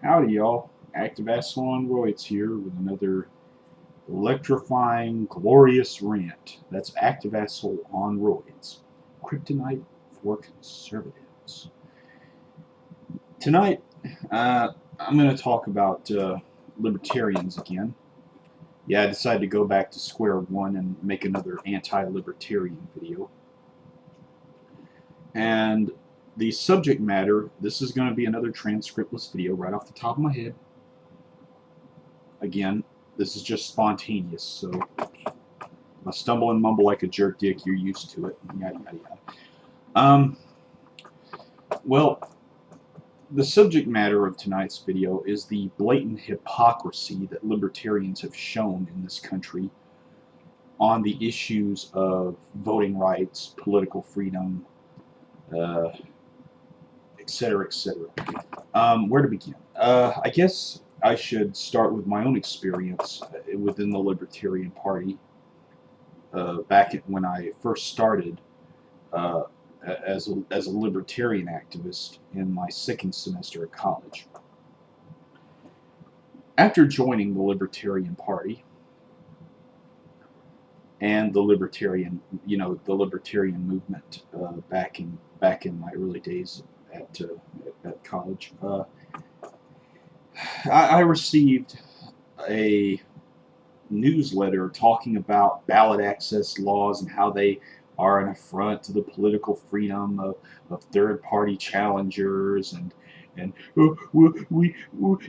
Howdy, y'all. Active Asshole on Roids here with another electrifying, glorious rant. That's Active Asshole on Roids. Kryptonite for conservatives. Tonight, I'm going to talk about libertarians again. Yeah, I decided to go back to square one and make another anti-libertarian video. And the subject matter, this is going to be another transcriptless video right off the top of my head. Again, this is just spontaneous, so if I stumble and mumble like a jerk dick, you're used to it. Yada, yada, yada. Well, the subject matter of tonight's video is the blatant hypocrisy that libertarians have shown in this country on the issues of voting rights, political freedom, etc., etc. Where to begin? I guess I should start with my own experience within the Libertarian Party back when I first started as a libertarian activist in my second semester at college. After joining the Libertarian Party and the Libertarian movement back in my early days at college, I received a newsletter talking about ballot access laws and how they are an affront to the political freedom of third-party challengers, and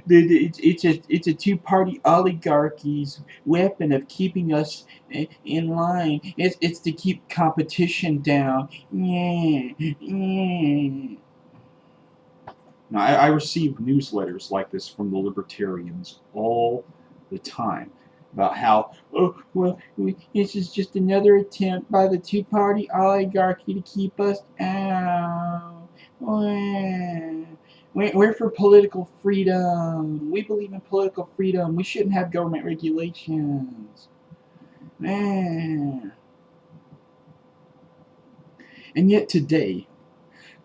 it's a two-party oligarchy's weapon of keeping us in line. It's to keep competition down. Now, I receive newsletters like this from the Libertarians all the time about how, this is just another attempt by the two-party oligarchy to keep us out. We're for political freedom. We believe in political freedom. We shouldn't have government regulations. And yet today,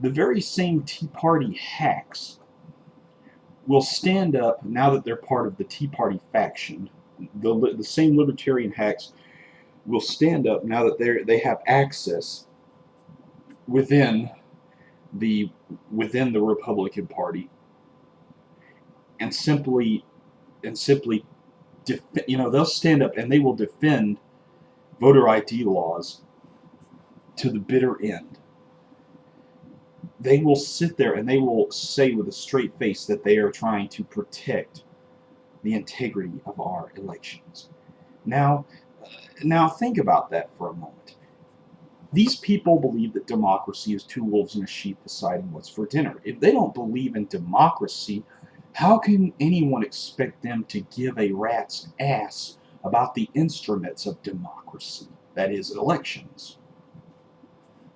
the very same Tea Party hacks will stand up, now that they're part of the Tea Party faction, the same libertarian hacks will stand up now that they have access within the Republican Party, and simply they'll stand up and they will defend voter ID laws to the bitter end. They will sit there and they will say with a straight face that they are trying to protect the integrity of our elections. Now think about that for a moment. These people believe that democracy is two wolves and a sheep deciding what's for dinner. If they don't believe in democracy, how can anyone expect them to give a rat's ass about the instruments of democracy, that is, elections?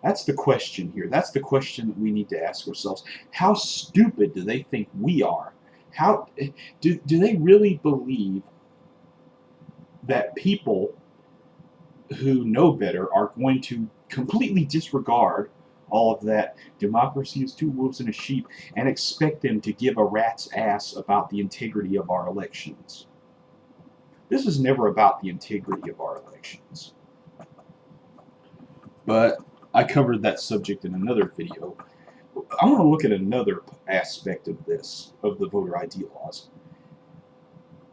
That's the question here. That's the question that we need to ask ourselves. How stupid do they think we are? How do they really believe that people who know better are going to completely disregard all of that democracy is two wolves and a sheep and expect them to give a rat's ass about the integrity of our elections? This is never about the integrity of our elections. But I covered that subject in another video. I want to look at another aspect of this, of the voter ID laws.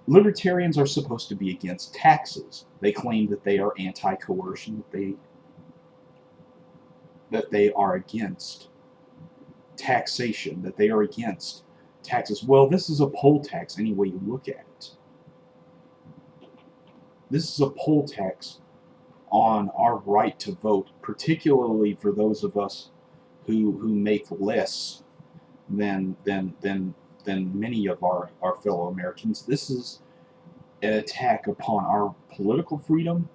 Libertarians are supposed to be against taxes. They claim that they are anti-coercion, that they are against taxation, that they are against taxes. Well, this is a poll tax any way you look at it. This is a poll tax on our right to vote, particularly for those of us who make less than many of our fellow Americans. This is an attack upon our political freedom.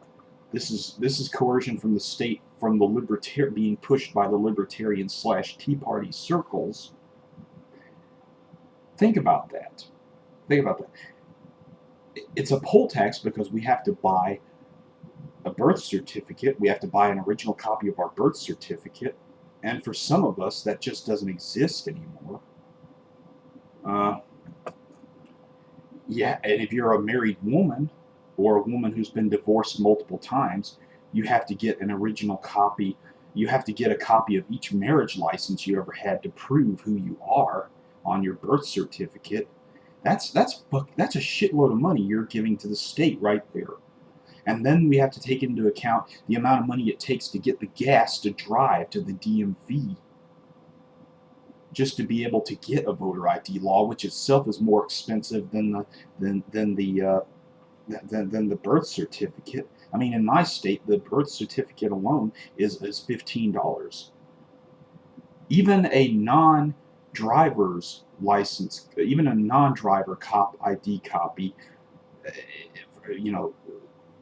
This is coercion from the state, from the being pushed by the libertarian / Tea Party circles. Think about that. Think about that. It's a poll tax because we have to buy a birth certificate. We have to buy an original copy of our birth certificate, and for some of us that just doesn't exist anymore. Yeah, and if you're a married woman or a woman who's been divorced multiple times, you have to get an original copy. You have to get a copy of each marriage license you ever had to prove who you are on your birth certificate. That's a shitload of money you're giving to the state right there. And then we have to take into account the amount of money it takes to get the gas to drive to the DMV just to be able to get a voter ID law, which itself is more expensive than the birth certificate. I mean, in my state, the birth certificate alone is $15. Even a non-driver's license, even a non-driver cop ID copy, you know,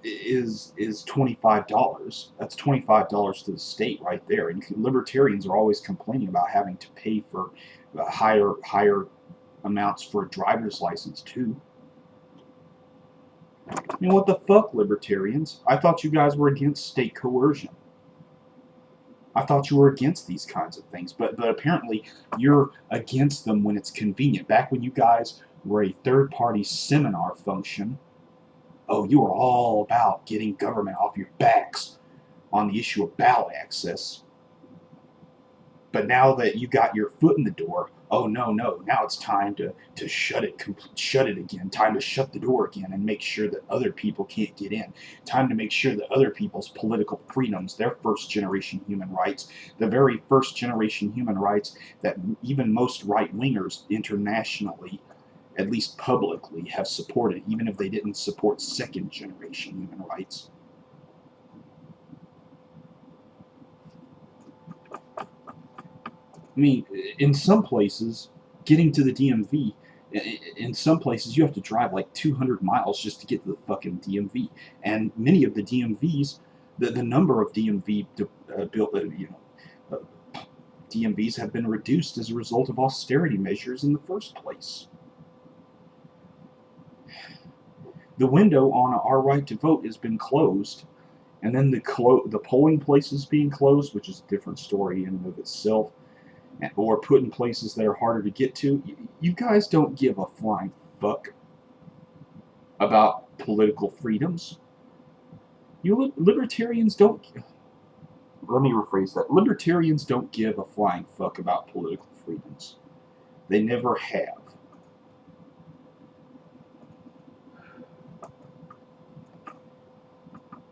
is $25. That's $25 to the state right there. And libertarians are always complaining about having to pay for higher amounts for a driver's license too. I mean, what the fuck, libertarians? I thought you guys were against state coercion. I thought you were against these kinds of things, but apparently you're against them when it's convenient. Back when you guys were a third-party seminar function, oh, you were all about getting government off your backs on the issue of ballot access. But now that you got your foot in the door, oh no, now it's time to shut it again. Time to shut the door again and make sure that other people can't get in. Time to make sure that other people's political freedoms, their first generation human rights, the very first generation human rights that even most right-wingers internationally, at least publicly, have supported, even if they didn't support second generation human rights. I mean, in some places, getting to the DMV, in some places you have to drive like 200 miles just to get to the fucking DMV. And many of the DMVs, the number of DMVs have been reduced as a result of austerity measures in the first place. The window on our right to vote has been closed, and then the polling places being closed, which is a different story in and of itself, or put in places that are harder to get to. You guys don't give a flying fuck about political freedoms. You libertarians don't. Let me rephrase that. Libertarians don't give a flying fuck about political freedoms. They never have.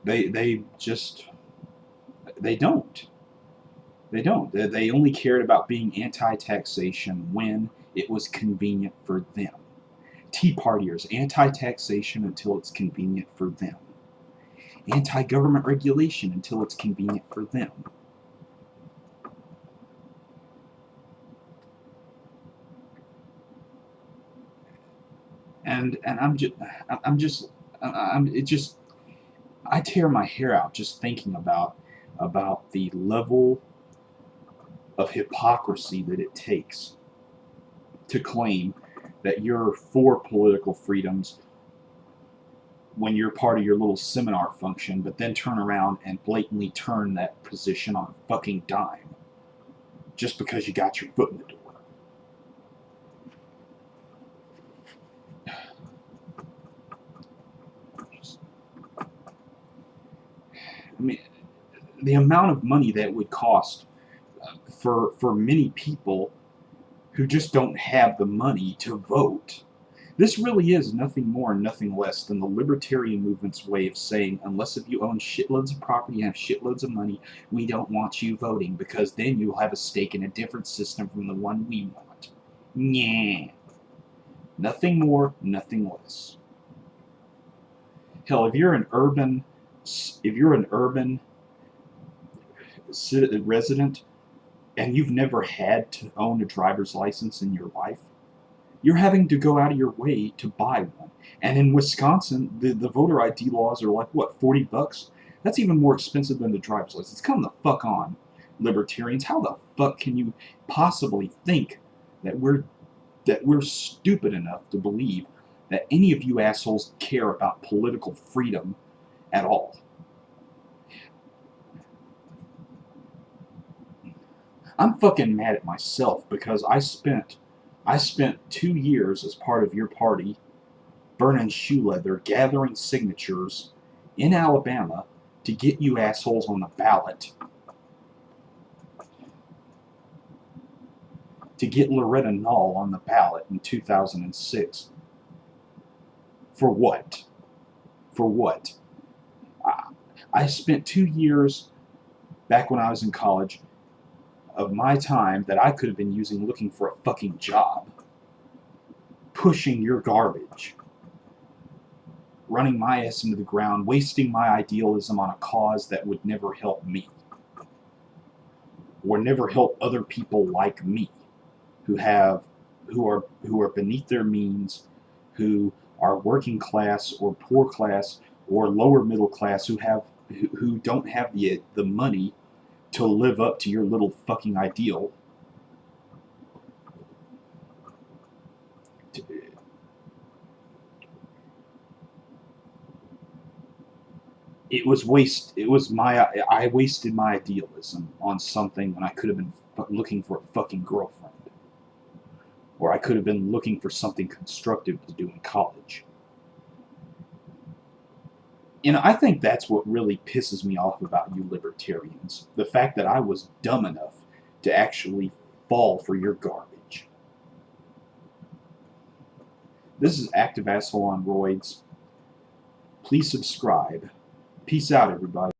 They don't. They don't. They only cared about being anti-taxation when it was convenient for them. Tea Partiers, anti-taxation until it's convenient for them. Anti-government regulation until it's convenient for them. And I tear my hair out just thinking about the level of hypocrisy that it takes to claim that you're for political freedoms when you're part of your little seminar function, but then turn around and blatantly turn that position on a fucking dime just because you got your foot in the door. I mean, the amount of money that would cost for many people who just don't have the money to vote. This really is nothing more and nothing less than the libertarian movement's way of saying, unless if you own shitloads of property and have shitloads of money, we don't want you voting, because then you'll have a stake in a different system from the one we want. Yeah. Nothing more, nothing less. Hell, if you're an urban resident and you've never had to own a driver's license in your life, you're having to go out of your way to buy one. And in Wisconsin, the voter ID laws are like, what, $40? That's even more expensive than the driver's license. Come the fuck on, libertarians. How the fuck can you possibly think that we're stupid enough to believe that any of you assholes care about political freedom at all? I'm fucking mad at myself because I spent 2 years as part of your party burning shoe leather, gathering signatures in Alabama to get you assholes on the ballot, to get Loretta Nall on the ballot in 2006. For what? For what? I spent 2 years back when I was in college of my time that I could have been using looking for a fucking job, pushing your garbage, running my ass into the ground, wasting my idealism on a cause that would never help me, or never help other people like me, who are beneath their means, who are working class or poor class or lower middle class, who don't have the money to live up to your little fucking ideal. I wasted my idealism on something when I could have been looking for a fucking girlfriend, or I could have been looking for something constructive to do in college. And I think that's what really pisses me off about you libertarians. The fact that I was dumb enough to actually fall for your garbage. This is Active Asshole on Roids. Please subscribe. Peace out, everybody.